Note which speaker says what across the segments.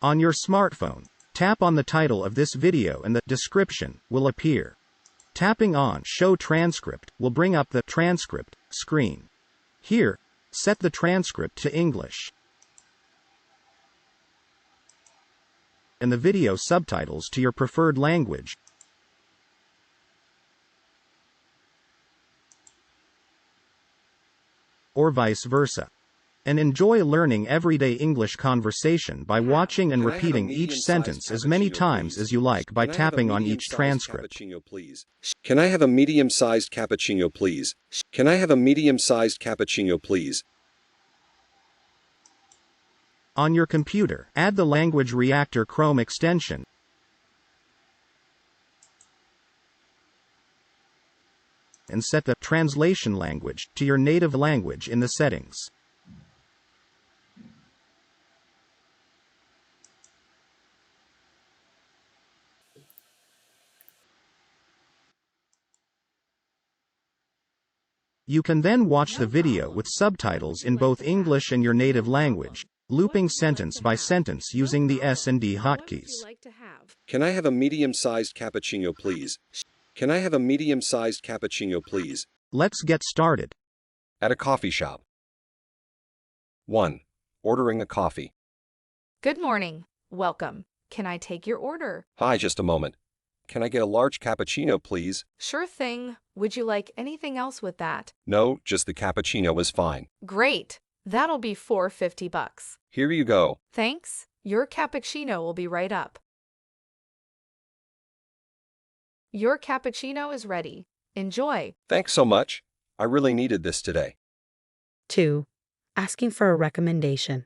Speaker 1: On your smartphone, tap on the title of this video and the description will appear. Tapping on Show Transcript will bring up the transcript screen. Here, set the transcript to English and the video subtitles to your preferred language, or vice versa. And enjoy learning everyday English conversation by watching and repeating each sentence as many times as you like by tapping on each transcript.
Speaker 2: Can I have a medium-sized cappuccino, please? Can I have a medium-sized cappuccino, please?
Speaker 1: On your computer, add the Language Reactor Chrome extension and set the translation language to your native language in the settings. You can then watch the video with subtitles in both English and your native language, looping sentence by sentence using the S&D hotkeys.
Speaker 2: Can I have a medium-sized cappuccino, please? Can I have a medium-sized cappuccino, please?
Speaker 1: Let's get started.
Speaker 2: At a coffee shop. 1. Ordering a coffee.
Speaker 3: Good morning. Welcome. Can I take your order?
Speaker 2: Hi, just a moment. Can I get a large cappuccino, please?
Speaker 3: Sure thing. Would you like anything else with that?
Speaker 2: No, just the cappuccino is fine.
Speaker 3: Great. That'll be $4.50.
Speaker 2: Here you go.
Speaker 3: Thanks. Your cappuccino will be right up. Your cappuccino is ready. Enjoy.
Speaker 2: Thanks so much. I really needed this today.
Speaker 4: 2. Asking for a recommendation.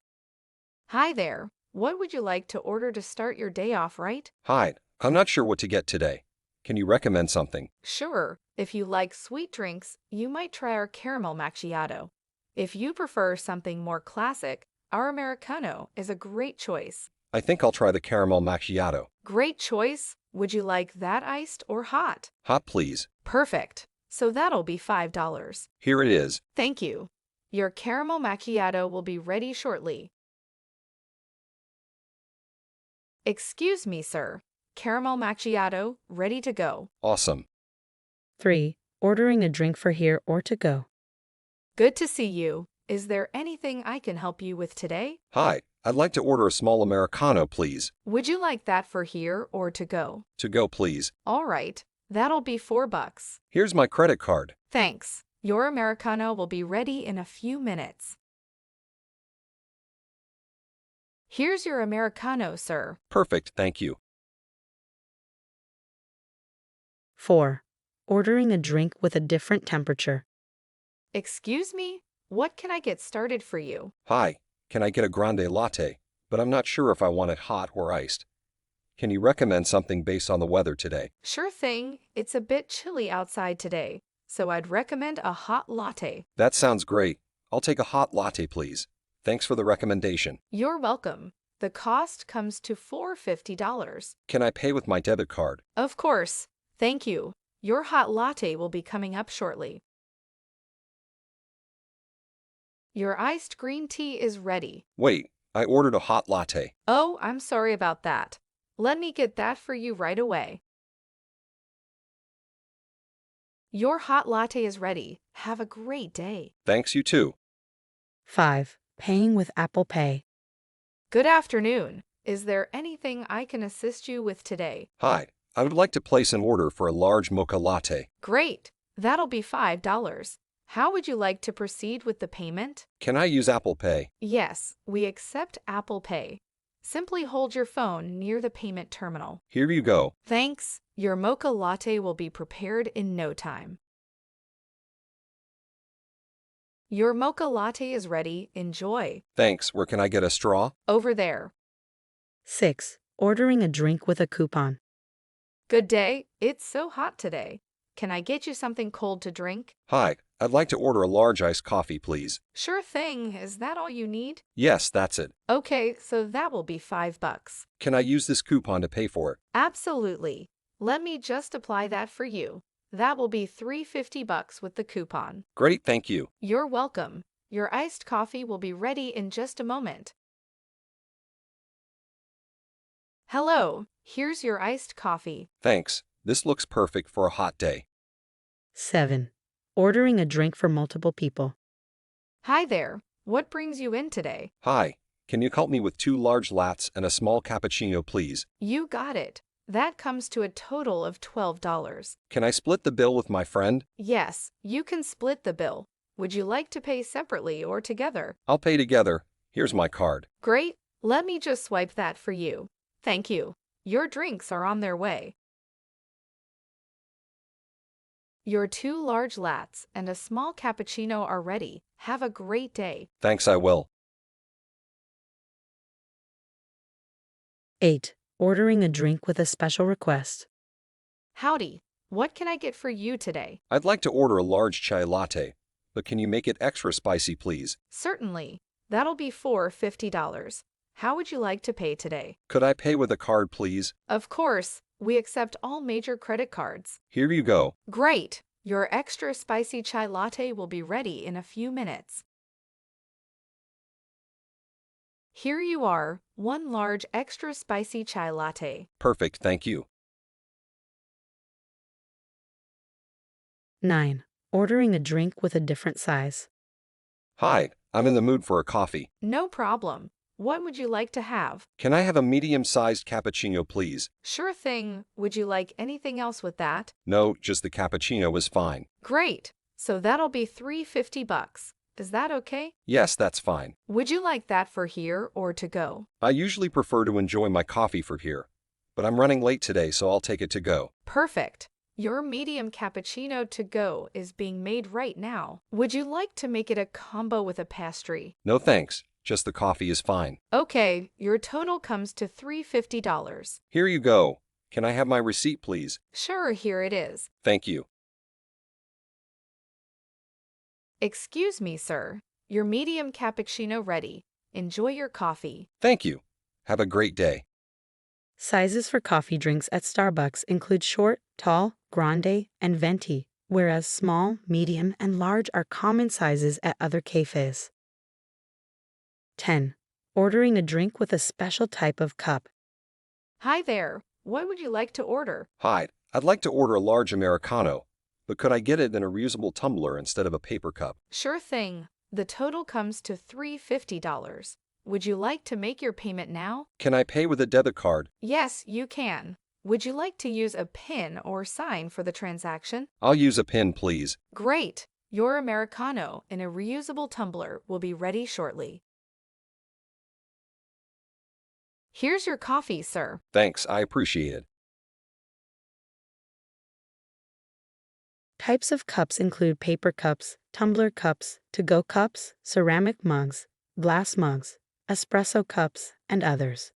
Speaker 3: Hi there. What would you like to order to start your day off, right?
Speaker 2: Hi, I'm not sure what to get today. Can you recommend something?
Speaker 3: Sure. If you like sweet drinks, you might try our caramel macchiato. If you prefer something more classic, our Americano is a great choice.
Speaker 2: I think I'll try the caramel macchiato.
Speaker 3: Great choice. Would you like that iced or hot?
Speaker 2: Hot, please.
Speaker 3: Perfect. So that'll be $5.
Speaker 2: Here it is.
Speaker 3: Thank you. Your caramel macchiato will be ready shortly. Excuse me, sir. Caramel macchiato, ready to go.
Speaker 2: Awesome.
Speaker 4: 3. Ordering a drink for here or to go.
Speaker 3: Good to see you. Is there anything I can help you with today?
Speaker 2: Hi, I'd like to order a small Americano, please.
Speaker 3: Would you like that for here or to go?
Speaker 2: To go, please.
Speaker 3: All right. That'll be $4.
Speaker 2: Here's my credit card.
Speaker 3: Thanks. Your Americano will be ready in a few minutes. Here's your Americano, sir.
Speaker 2: Perfect, thank you.
Speaker 4: 4. Ordering a drink with a different temperature.
Speaker 3: Excuse me? What can I get started for you?
Speaker 2: Hi, can I get a grande latte? But I'm not sure if I want it hot or iced. Can you recommend something based on the weather today?
Speaker 3: Sure thing. It's a bit chilly outside today, so I'd recommend a hot latte.
Speaker 2: That sounds great. I'll take a hot latte, please. Thanks for the recommendation.
Speaker 3: You're welcome. The cost comes to $4.50.
Speaker 2: Can I pay with my debit card?
Speaker 3: Of course. Thank you. Your hot latte will be coming up shortly. Your iced green tea is ready.
Speaker 2: Wait, I ordered a hot latte.
Speaker 3: Oh, I'm sorry about that. Let me get that for you right away. Your hot latte is ready. Have a great day.
Speaker 2: Thanks, you too.
Speaker 4: 5. Paying with Apple Pay.
Speaker 3: Good afternoon. Is there anything I can assist you with today?
Speaker 2: Hi, I would like to place an order for a large mocha latte.
Speaker 3: Great. That'll be $5. How would you like to proceed with the payment?
Speaker 2: Can I use Apple Pay?
Speaker 3: Yes, we accept Apple Pay. Simply hold your phone near the payment terminal.
Speaker 2: Here you go.
Speaker 3: Thanks. Your mocha latte will be prepared in no time. Your mocha latte is ready. Enjoy.
Speaker 2: Thanks. Where can I get a straw?
Speaker 3: Over there.
Speaker 4: 6. Ordering a drink with a coupon.
Speaker 3: Good day. It's so hot today. Can I get you something cold to drink?
Speaker 2: Hi, I'd like to order a large iced coffee, please.
Speaker 3: Sure thing. Is that all you need?
Speaker 2: Yes, that's it.
Speaker 3: Okay, so that will be $5.
Speaker 2: Can I use this coupon to pay for it?
Speaker 3: Absolutely. Let me just apply that for you. That will be $3.50 with the coupon.
Speaker 2: Great, thank you.
Speaker 3: You're welcome. Your iced coffee will be ready in just a moment. Hello, here's your iced coffee.
Speaker 2: Thanks. This looks perfect for a hot day.
Speaker 4: 7. Ordering a drink for multiple people.
Speaker 3: Hi there, what brings you in today?
Speaker 2: Hi, can you help me with 2 large lattes and a small cappuccino, please?
Speaker 3: You got it. That comes to a total of $12.
Speaker 2: Can I split the bill with my friend?
Speaker 3: Yes, you can split the bill. Would you like to pay separately or together?
Speaker 2: I'll pay together. Here's my card.
Speaker 3: Great, let me just swipe that for you. Thank you. Your drinks are on their way. Your 2 large lattes and a small cappuccino are ready. Have a great day.
Speaker 2: Thanks, I will.
Speaker 4: 8. Ordering a drink with a special request.
Speaker 3: Howdy, what can I get for you today?
Speaker 2: I'd like to order a large chai latte, but can you make it extra spicy, please?
Speaker 3: Certainly. That'll be for $50. How would you like to pay today?
Speaker 2: Could I pay with a card, please?
Speaker 3: Of course, we accept all major credit cards.
Speaker 2: Here you go.
Speaker 3: Great! Your extra spicy chai latte will be ready in a few minutes. Here you are, 1 large extra spicy chai latte.
Speaker 2: Perfect, thank you.
Speaker 4: 9. Ordering a drink with a different size.
Speaker 2: Hi, I'm in the mood for a coffee.
Speaker 3: No problem. What would you like to have?
Speaker 2: Can I have a medium-sized cappuccino, please?
Speaker 3: Sure thing. Would you like anything else with that?
Speaker 2: No, just the cappuccino is fine.
Speaker 3: Great. So that'll be $3.50. Is that okay?
Speaker 2: Yes, that's fine.
Speaker 3: Would you like that for here or to go?
Speaker 2: I usually prefer to enjoy my coffee for here, but I'm running late today, so I'll take it to go.
Speaker 3: Perfect. Your medium cappuccino to go is being made right now. Would you like to make it a combo with a pastry?
Speaker 2: No thanks, just the coffee is fine.
Speaker 3: Okay, your total comes to $350.
Speaker 2: Here you go. Can I have my receipt, please?
Speaker 3: Sure, here it is.
Speaker 2: Thank you.
Speaker 3: Excuse me, sir. Your medium cappuccino ready. Enjoy your coffee.
Speaker 2: Thank you. Have a great day.
Speaker 4: Sizes for coffee drinks at Starbucks include short, tall, grande, and venti, whereas small, medium, and large are common sizes at other cafes. 10. Ordering a drink with a special type of cup.
Speaker 3: Hi there. What would you like to order?
Speaker 2: Hi, I'd like to order a large Americano, but could I get it in a reusable tumbler instead of a paper cup?
Speaker 3: Sure thing. The total comes to $350. Would you like to make your payment now?
Speaker 2: Can I pay with a debit card?
Speaker 3: Yes, you can. Would you like to use a PIN or sign for the transaction?
Speaker 2: I'll use a PIN, please.
Speaker 3: Great! Your Americano in a reusable tumbler will be ready shortly. Here's your coffee, sir.
Speaker 2: Thanks, I appreciate it.
Speaker 4: Types of cups include paper cups, tumbler cups, to-go cups, ceramic mugs, glass mugs, espresso cups, and others.